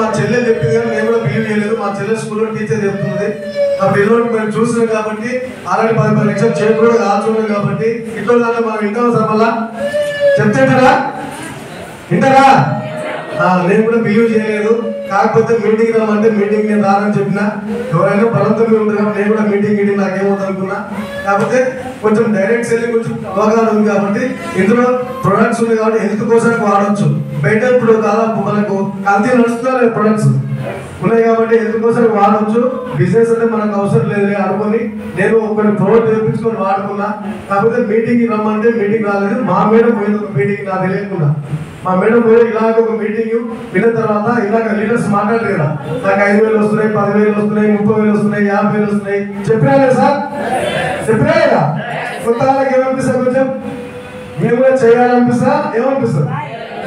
మా చెల్లెలు చెప్పింది కానీ నేను కూడా బిలీవ్ చేయలేదు. మా చెల్లె స్కూల్లో టీచర్ చెప్తున్నది. అప్పుడు ఇల్లు మేము చూసినాం కాబట్టి ఆల్రెడీ 10 లక్షలు చేతి కూడా కాల్చున్నాం కాబట్టి ఇట్లా దాంట్లో మనం వింటాం సార్. మళ్ళా చెప్తారా వింటారా? నేను కూడా బిలీవ్ చేయలేదు. కాకపోతే మీటింగ్ రమ్మంటే మీటింగ్ నేను రానని చెప్పిన. ఎవరైనా బలంతో ఉంటారు కాబట్టి నేను కూడా మీటింగ్ నాకేమవుతుంది అనుకున్నా. కాకపోతే కొంచెం డైరెక్ట్ సెల్లింగ్ కొంచెం అవగాహన ఉంది కాబట్టి ఇందులో ప్రొడక్ట్స్ ఉన్నాయి కాబట్టి హెల్త్ కోసం వాడచ్చు. బయట ఇప్పుడు దాదాపు మనకు కల్తీ నడుస్తున్నారు ప్రొడక్ట్స్ ఉన్నాయి కాబట్టి హెల్త్ కోసం వాడచ్చు. బిజినెస్ అంటే మనకు అవసరం లేదు అనుకుని నేను కొన్ని ప్రోడక్ట్ తెప్పించుకొని వాడుకున్నా. కాకపోతే మీటింగ్కి రమ్మంటే మీటింగ్ రాలేదు. మా మేడం పోయింది ఒక మీటింగ్ నాకు తెలియకుండా. మా మేడం పోయి ఇలాగ ఒక మీటింగ్ విన్న తర్వాత ఇలాగ లీడర్స్ మాట్లాడలేదు కదా, నాకు 5,000 వస్తున్నాయి, 10,000 వస్తున్నాయి, 30,000 వస్తున్నాయి, 50,000 వస్తున్నాయి చెప్పినా లేదు సార్? చెప్పినా లేదా? కొత్త వాళ్ళకి ఏమనిపిస్తుంది? కొంచెం మేము కూడా చేయాలనిపిస్తా. ఏమనిపిస్తుంది?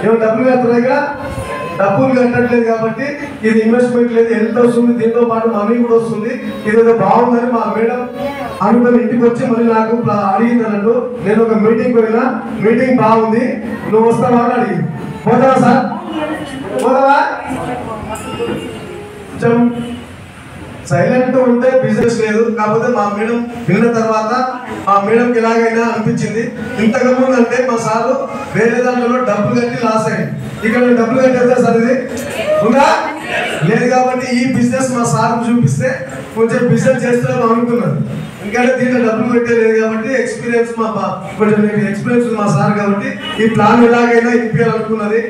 ఏమో డబ్బులు కడుతున్నాయి కదా, డబ్బులు కట్టట్లేదు కాబట్టి ఇది ఇన్వెస్ట్మెంట్ లేదు, హెల్త్ వస్తుంది, దీంతో పాటు మనీ కూడా వస్తుంది, ఇదేదో బాగుందని మా మేడం అనుకుని ఇంటికి వచ్చి మళ్ళీ నాకు అడిగింది అన్నట్టు. నేను ఒక మీటింగ్ పోయినా, మీటింగ్ బాగుంది, నువ్వు వస్తావా అని అడిగింది. పోతావా సార్? పోతావా? కొంచెం సైలెంట్ ఉంటే బిజినెస్ లేదు. కాకపోతే మా మేడం విన్న తర్వాత మా మేడంకి ఎలాగైనా అనిపించింది. ఇంతకుముందు అంటే మా సారు వేరే దాంట్లో డబ్బులు కట్టి లాస్ అయ్యింది. ఇక్కడ డబ్బులు కట్టేస్తా సార్ ఇది ఉందా? లేదు కాబట్టి ఈ బిజినెస్ మా సార్ చూపిస్తే కొంచెం బిజినెస్ చేస్తున్నాం అనుకున్నాను. ఎందుకంటే దీంట్లో డబ్బులు పెట్టలేదు కాబట్టి ఎక్స్పీరియన్స్ కొంచెం ఎక్స్పీరియన్స్ ఉంది మా సార్ కాబట్టి ఈ ప్లాన్ ఎలాగైనా ఇప్పించాలనుకున్నది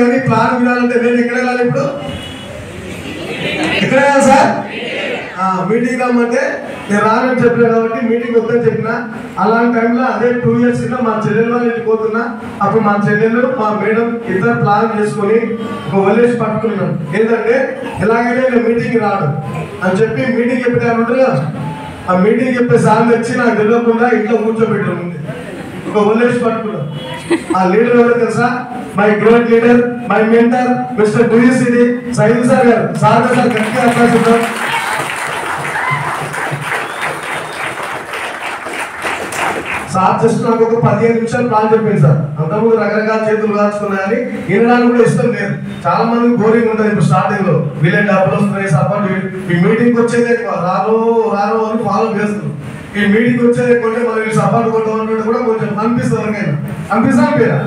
కానీ ప్లాన్ వినాలంటే నేను ఎక్కడ వెళ్ళాలి? ఇప్పుడు ఎక్కడ వెళ్ళాలి సార్? మీటింగ్ రమ్మంటే నేను రానని చెప్పినా కాబట్టి మీటింగ్ వద్దని చెప్పిన. అలాంటి టైంలో అదే 2 years కింద మా చెల్లెలు వాళ్ళ ఇంటికి పోతున్నా. అప్పుడు మా చెల్లెలు మా మేడం ఇద్దరు ప్లాన్ చేసుకొని ఒక వదిలేసి పట్టుకున్నాను. ఏంటంటే ఎలాగైనా నేను మీటింగ్ రాడు అని చెప్పి మీటింగ్ చెప్పిన ఉంటారు. ఆ మీటింగ్ చెప్పే సార్ వచ్చి నాకు తెలియకుండా ఇంట్లో కూర్చోబెట్టడం ఉంది. ఒక వదిలేసి పట్టుకున్నాను. ఆ లీడర్ ఎవరో తెలుసా? My great leader, my mentor mister డిసిడి సైన్ సార్ గారు. సార్ గట్టిగా అవకాశం. సార్ జస్ట్ నాకు ఒక 15 నిమిషాలు ప్లాన్ చెప్పింది సార్. అంతకుముందు రకరకాల చేతులు కాల్చుకున్నాయని వినడానికి కూడా ఇష్టం లేదు. చాలా మంది బోరింగ్ ఉంటుంది. ఇప్పుడు స్టార్టింగ్ లో వీళ్ళే డబ్బులు వస్తున్నాయి సపోర్ట్, ఈ మీటింగ్ వచ్చేది రాను రాను అని ఫాలో చేస్తున్నారు. ఈ మీటింగ్ వచ్చేది కొంటే మనం సపోర్ట్ కొట్టమంటే కూడా కొంచెం అనిపిస్తుంది. ఎవరికైనా అనిపిస్తా పేరా?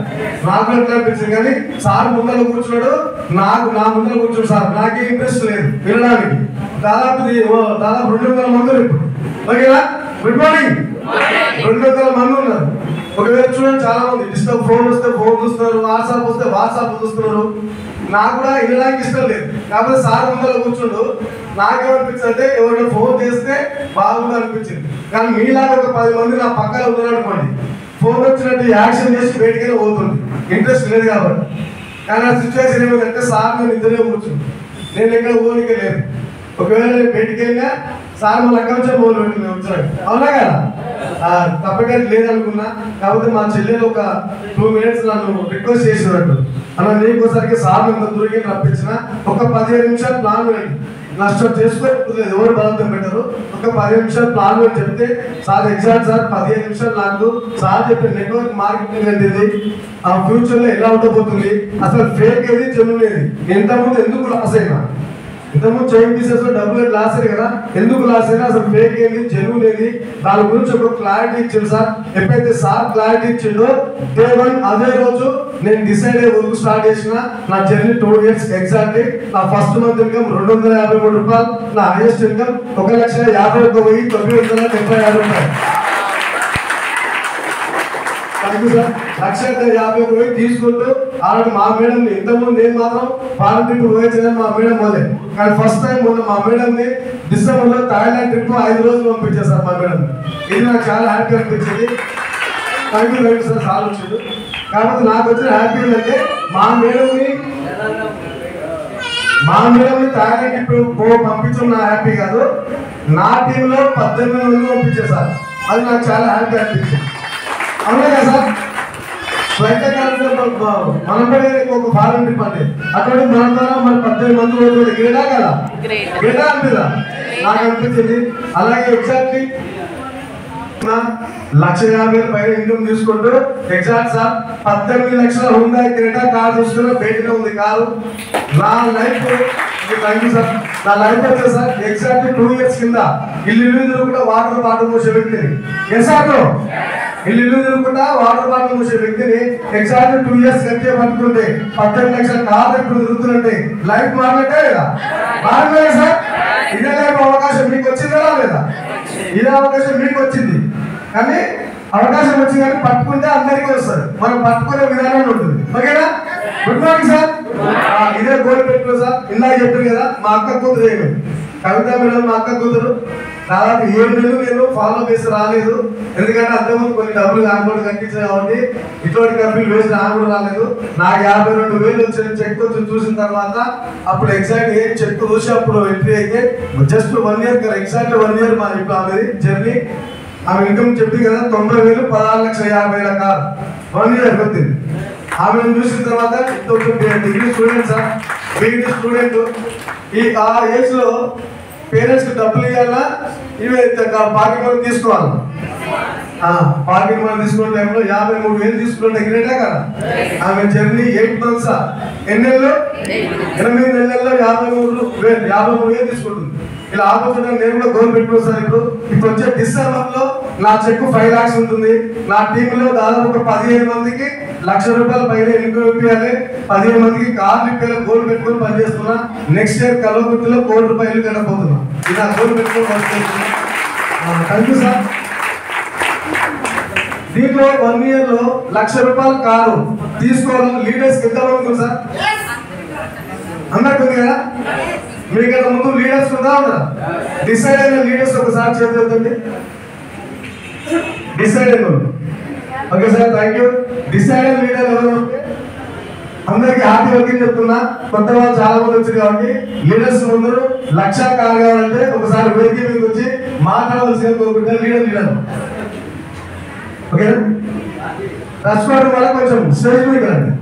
నాకు అట్లా అనిపించింది. కానీ సార్ ముందర కూర్చున్నాడు, నా ముందర కూర్చున్నాడు సార్. నాకే ఇంట్రెస్ట్ లేదు వినడానికి. దాదాపు 200 మంది ఇప్పుడు. ఓకేనా? Good morning. 200 మంది ఉన్నారు. ఒకవేళ చూడండి చాలా మంది డిస్టర్బ్, ఫోన్ వస్తే ఫోన్ చూస్తున్నారు, వాట్సాప్ వస్తే వాట్సాప్ చూస్తున్నారు. నాకు కూడా వినడానికి ఇష్టం లేదు. కాకపోతే సార్ ముందర కూర్చుండు. నాకేమనిపించింది అంటే ఎవరైనా ఫోన్ చేస్తే బాగుంది అనిపించింది. కానీ మీలాగా ఒక 10 మంది నా పక్కన ఉన్నారు అనుకోండి, ఫోన్ వచ్చినట్టు యాక్షన్ చేసి బయటకైనా పోతుంది. ఇంట్రెస్ట్ లేదు కాబట్టి. కానీ ఆ సిచ్యువేషన్ ఏమిటంటే సార్ నేను ఇద్దరే కూర్చుంది. నేను ఎక్కడ ఓనిక లేదు. ఒకవేళ నేను బయటికి వెళ్ళినా సార్ మళ్ళీ అక్కడ వచ్చే ఫోన్ పెట్టుకుని వచ్చాడు. అవునా కదా? తప్పగా లేదనుకున్నా. కాకపోతే మా చెల్లెలు ఒక 2 minutes నన్ను రిక్వెస్ట్ చేసినట్టు, అలా నీకోసరికి సార్ ఎంత దూరికి రప్పించిన ఒక 15 నిమిషాలు ప్లాన్ వేయండి. నష్టం చేసుకోలేదు, ఎవరు బలంతో పెట్టారు. ఒక 15 నిమిషాలు ప్లాన్ వేసి చెప్తే సార్ ఎగ్జాక్ట్ సార్ 15 నిమిషాలు నాకు సార్ చెప్పిన నెట్వర్క్ మార్కెటింగ్ అంటే ఆ ఫ్యూచర్ లో ఎలా ఉండబోతుంది, అసలు ఫేక్ ఏది జెన్యూన్ ఏది, ఇంతకుముందు ఎందుకు లాస్ అయినా, ఇంతకుముందు చైన్ బిజినెస్ లో డబ్బులు లాస్ అయ్యి కదా, ఎందుకు లాస్ అయినా, అసలు ఫేక్ ఏది జెన్యూన్ ఏది, దాని గురించి ఒక క్లారిటీ ఇచ్చింది సార్. ఎప్పుడైతే సార్ క్లారిటీ ఇచ్చిండో డే 1 అదే రోజు నేను డిసైడ్ అయ్యే వర్క్ స్టార్ట్ చేసిన. నా జర్నీ 2 years ఎగ్జాక్ట్లీ. నా ఫస్ట్ మంత్ ఇన్కమ్ 253 రూపాయలు, నా హైయెస్ట్ ఇన్కమ్ 1,51,975 రూపాయలు. సార్ 1,50,000 తీసుకుంటూ ఆల్రెడీ మా మేడం ఇంతకుముందు నేను మాత్రం ఫారెన్ ట్రిప్ పోయించాను మా మేడం వల్లే. కానీ ఫస్ట్ టైం మొన్న మా మేడంని డిసెంబర్లో థాయిలాండ్ ట్రిప్ 5 రోజులు పంపించారు సార్ మా మేడం. ఇది నాకు చాలా హ్యాపీ అనిపించింది. Thank you sir. సార్ వచ్చింది. కాబట్టి నాకు వచ్చిన హ్యాపీ ఏంటంటే మా మేడంని థాయిలాండ్ ట్రిప్ పంపించడం నా హ్యాపీ కాదు, నా టీంలో 18 మంది పంపించారు సార్. అది నాకు చాలా హ్యాపీ అనిపించింది. అవునా కదా సార్? మనం పడే ఒక ఫారెన్ ట్రిప్ అంటే అక్కడ మన ద్వారా మన 18 మంది రోజులు గ్రేడా కదా, గ్రేడా అనిపిదా? నాకు అనిపించింది. అలాగే ఎగ్జాక్ట్లీ 1,50,000 పైన ఇన్కమ్ తీసుకుంటూ ఎగ్జాక్ట్ సార్ 18 లక్షల హుండాయ్ క్రెటా కార్ చూసుకున్న బయటనే ఉంది కారు. నా లైఫ్ థ్యాంక్ యూ సార్. నా లైఫ్ వచ్చే సార్ ఎగ్జాక్ట్ 2 years కింద ఇల్లు తిరుగుకుంటా వాటర్ బాటిల్ మోసే వ్యక్తిని ఇల్లు తిరుగుకుంటా వాటర్ బాటిల్ మోసే వ్యక్తిని ఎగ్జాక్ట్ 2 years కంటే పట్టుకుంటే 18 లక్షల కార్ ఎప్పుడు తిరుగుతున్నట్టే లైఫ్ మారినట్టే లేదా? మారలేదు సార్. ఇదే లైఫ్ అవకాశం మీకు వచ్చిందా లేదా? ఇదే అవకాశం మీకు వచ్చింది కానీ అవకాశం వచ్చింది కానీ పట్టుకుంటే అందరికీ వస్తారు. మనం పట్టుకునే విధానం ఉంటుంది. ఓకేనా? Good morning sir. ఇదే గోల్ పెట్టుకో సార్. ఇందాక చెప్పారు కదా మా అక్క కూతురు ఏమి కవిత మేడం మా అక్క కూతురు దాదాపు 7 నెలలు నేను ఫాలో చేసి రాలేదు. ఎందుకంటే అంతకుముందు కొన్ని డబ్బులు ఆమె కట్టించాను కాబట్టి ఇటువంటి కంపెనీలు వేసిన ఆమె కూడా రాలేదు. నాకు 52,000 వచ్చిన చెక్ వచ్చి చూసిన తర్వాత అప్పుడు ఎగ్జాక్ట్ ఏ చెక్ చూసి అప్పుడు ఎంట్రీ అయితే జస్ట్ 1 year కదా ఎగ్జాక్ట్ 1 year మా ఇప్పుడు ఆమెది జర్నీ. ఆమె ఇన్కమ్ చెప్పి కదా 90,000 16,50,000 కార్ 1 year వచ్చింది. ఆమెను చూసిన తర్వాత degree student sir degree student ఆ ఏజ్ లో పేరెంట్స్ కి డబ్బులు ఇవ్వాలా ఇవి పాకెట్ మనీ తీసుకోవాలి. పాకెట్ మనీ తీసుకునే టైంలో 53,000 తీసుకుంటే గ్రేటా కదా. ఆమె జర్నీ 8 months ఎన్ని నెలలు 8 నెలల్లో 53,000 తీసుకుంటుంది. ఇలా ఆపోజిట్ నేను కూడా గోల్ పెట్టుకున్నాను సార్. ఇప్పుడు వచ్చే డిసెంబర్ లో నా చెక్ 5 lakhs ఉంటుంది. నా టీంలో దాదాపు ఒక 15 మందికి ₹1,00,000 పైన ఇన్కమ్ ఇప్పించాలి. 15 మందికి కార్లు ఇప్పేలా గోల్ పెట్టుకుని పనిచేస్తున్నా. నెక్స్ట్ ఇయర్ కల్వకుర్తిలో ₹1,00,00,000 కట్టబోతున్నా. ఇలా గోల్ పెట్టుకుని పనిచేస్తున్నా. Thank you sir. దీంట్లో 1 year లో ₹1,00,000 కారు తీసుకోవడం లీడర్స్ ఎంత అవుతుంది సార్? అన్నట్టుంది కదా. మీకన్నా ముందు లీడర్స్ ఉందా? డిసైడ్ అయిన లీడర్స్ ఒకసారి చేద్దండి. డిసైడ్ అయిన okay sir thank you. Decide అయిన లీడర్ ఎవరు? అందరికి హ్యాపీ వర్కింగ్ చెప్తున్నా. కొత్త వాళ్ళు చాలా మంది వచ్చారు కాబట్టి లీడర్స్ ముందు 1,00,000 కారు కావాలంటే ఒకసారి వేదిక మీదకి వచ్చి మాట్లాడవలసిన కోరుకుంటే లీడర్ ఓకేనా? రెస్పాండ్ వల్ల కొంచెం స్టేజ్ మీద రండి.